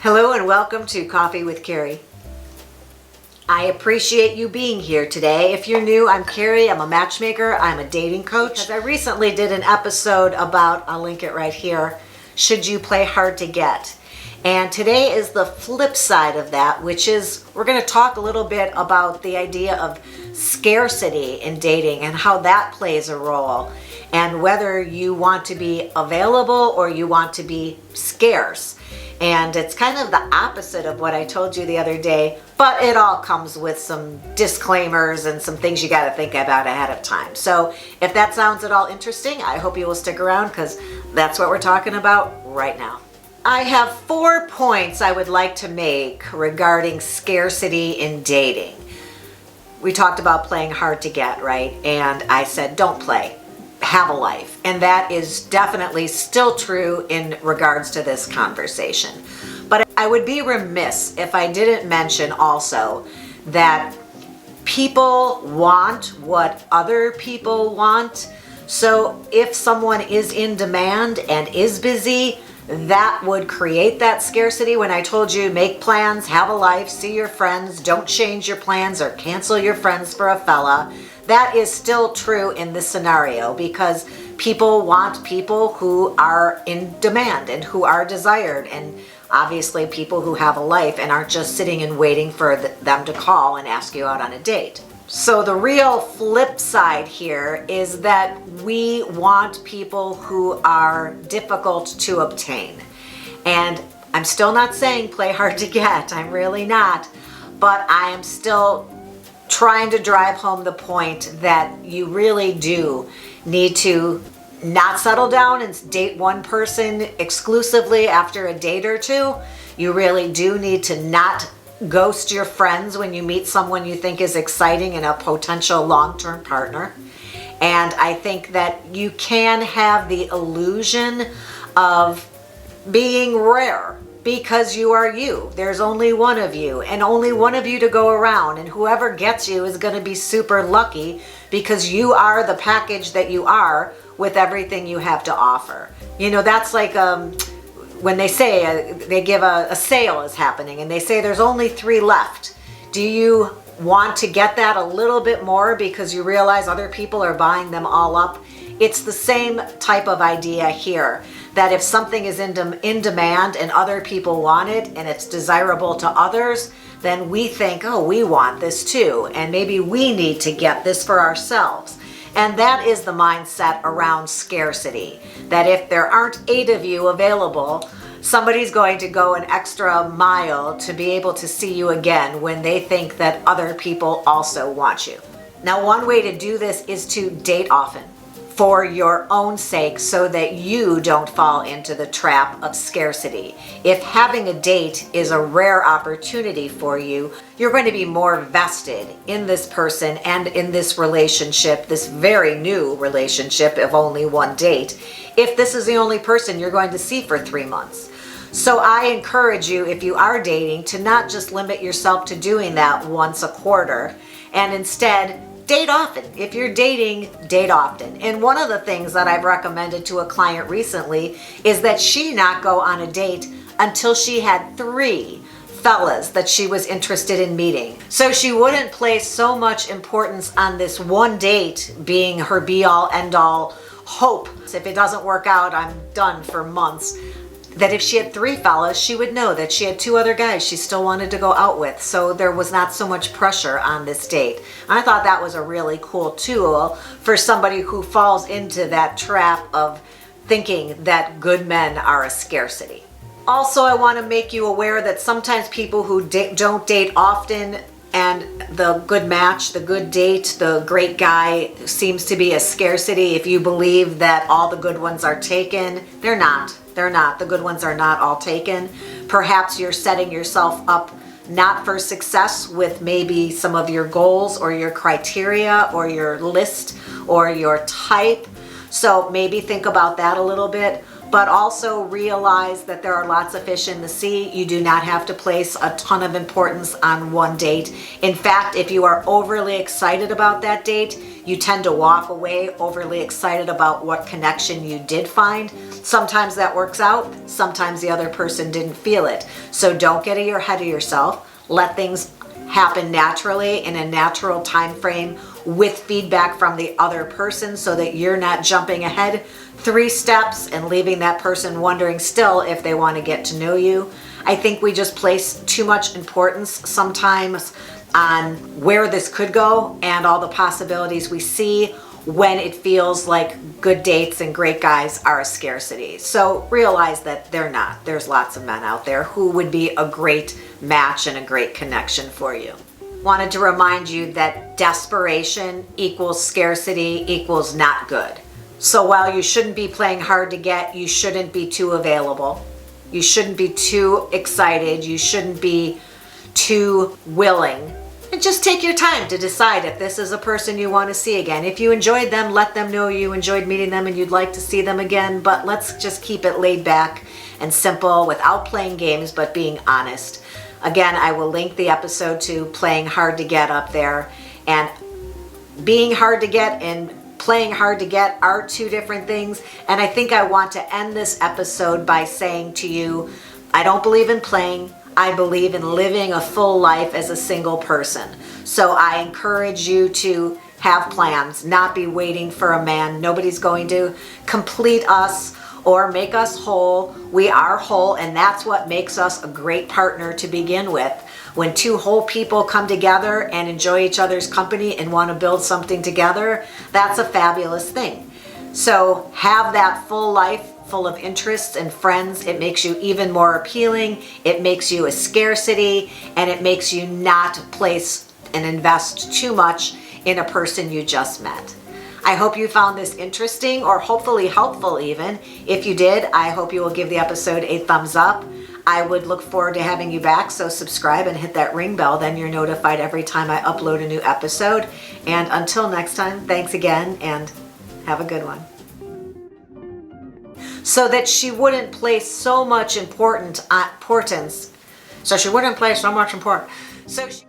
Hello and welcome to Coffee with Carey. I appreciate you being here today. If you're new, I'm Carey. I'm a matchmaker. I'm a dating coach. I recently did an episode about, I'll link it right here, should you play hard to get? And today is the flip side of that, which is we're going to talk a little bit about the idea of scarcity in dating and how that plays a role, and whether you want to be available or you want to be scarce. And it's kind of the opposite of what I told you the other day, but it all comes with some disclaimers and some things you got to think about ahead of time. So if that sounds at all interesting, I hope you will stick around because that's what we're talking about right now. I have 4 points I would like to make regarding scarcity in dating. We talked about playing hard to get, right? And I said, don't play. Have a life. And that is definitely still true in regards to this conversation. But I would be remiss if I didn't mention also that people want what other people want. So if someone is in demand and is busy, that would create that scarcity. When I told you make plans, have a life, see your friends, don't change your plans or cancel your friends for a fella. That is still true in this scenario because people want people who are in demand and who are desired, and obviously people who have a life and aren't just sitting and waiting for them to call and ask you out on a date. So the real flip side here is that we want people who are difficult to obtain. And I'm still not saying play hard to get, I'm really not, but I am still trying to drive home the point that you really do need to not settle down and date one person exclusively after a date or two. You really do need to not ghost your friends when you meet someone you think is exciting and a potential long-term partner. And I think that you can have the illusion of being rare because you are you. There's only one of you and only one of you to go around, and whoever gets you is going to be super lucky because you are the package that you are with everything you have to offer. You know, that's like when they say they give a sale is happening and they say there's only 3 left. Do you want to get that a little bit more because you realize other people are buying them all up? It's the same type of idea here, that if something is in demand and other people want it and it's desirable to others, then we think, oh, we want this too, and maybe we need to get this for ourselves. And that is the mindset around scarcity, that if there aren't 8 of you available, somebody's going to go an extra mile to be able to see you again when they think that other people also want you. Now, one way to do this is to date often for your own sake so that you don't fall into the trap of scarcity. If having a date is a rare opportunity for you, you're going to be more vested in this person and in this relationship, this very new relationship of only 1 date, if this is the only person you're going to see for 3 months. So I encourage you, if you are dating, to not just limit yourself to doing that once a quarter, and instead date often. If you're dating, date often. And one of the things that I've recommended to a client recently is that she not go on a date until she had 3 fellas that she was interested in meeting. So she wouldn't place so much importance on this 1 date being her be-all, end-all hope. If it doesn't work out, I'm done for months. That if she had 3 fellas, she would know that she had 2 other guys she still wanted to go out with. So there was not so much pressure on this date. I thought that was a really cool tool for somebody who falls into that trap of thinking that good men are a scarcity. Also, I want to make you aware that sometimes people who don't date often and the good match, the good date, the great guy seems to be a scarcity. If you believe that all the good ones are taken, they're not. They're not. The good ones are not all taken. Perhaps you're setting yourself up not for success with maybe some of your goals or your criteria or your list or your type. So maybe think about that a little bit. but also realize that there are lots of fish in the sea. You do not have to place a ton of importance on one date. In fact, if you are overly excited about that date, you tend to walk away overly excited about what connection you did find. Sometimes that works out, sometimes the other person didn't feel it. So don't get ahead of yourself. Let things happen naturally in a natural time frame with feedback from the other person, so that you're not jumping ahead 3 steps and leaving that person wondering still if they want to get to know you. I think we just place too much importance sometimes on where this could go and all the possibilities we see when it feels like good dates and great guys are a scarcity. So realize that they're not. There's lots of men out there who would be a great match and a great connection for you. Wanted to remind you that desperation equals scarcity equals not good. So while you shouldn't be playing hard to get, you shouldn't be too available. You shouldn't be too excited. You shouldn't be too willing. And just take your time to decide if this is a person you want to see again. If you enjoyed them, let them know you enjoyed meeting them and you'd like to see them again. But let's just keep it laid back and simple without playing games, but being honest. Again, I will link the episode to Playing Hard to Get up there. And being hard to get and playing hard to get are 2 different things. And I think I want to end this episode by saying to you, I don't believe in playing. I believe in living a full life as a single person. So I encourage you to have plans, not be waiting for a man. Nobody's going to complete us or make us whole. We are whole, and that's what makes us a great partner to begin with. When 2 whole people come together and enjoy each other's company and want to build something together, that's a fabulous thing. So have that full life full of interests and friends. It makes you even more appealing. It makes you a scarcity, and it makes you not place and invest too much in a person you just met. I hope you found this interesting, or hopefully helpful even. If you did, I hope you will give the episode a thumbs up. I would look forward to having you back, so subscribe and hit that ring bell, then you're notified every time I upload a new episode. And until next time, thanks again and have a good one. So that she wouldn't place so much importance. So she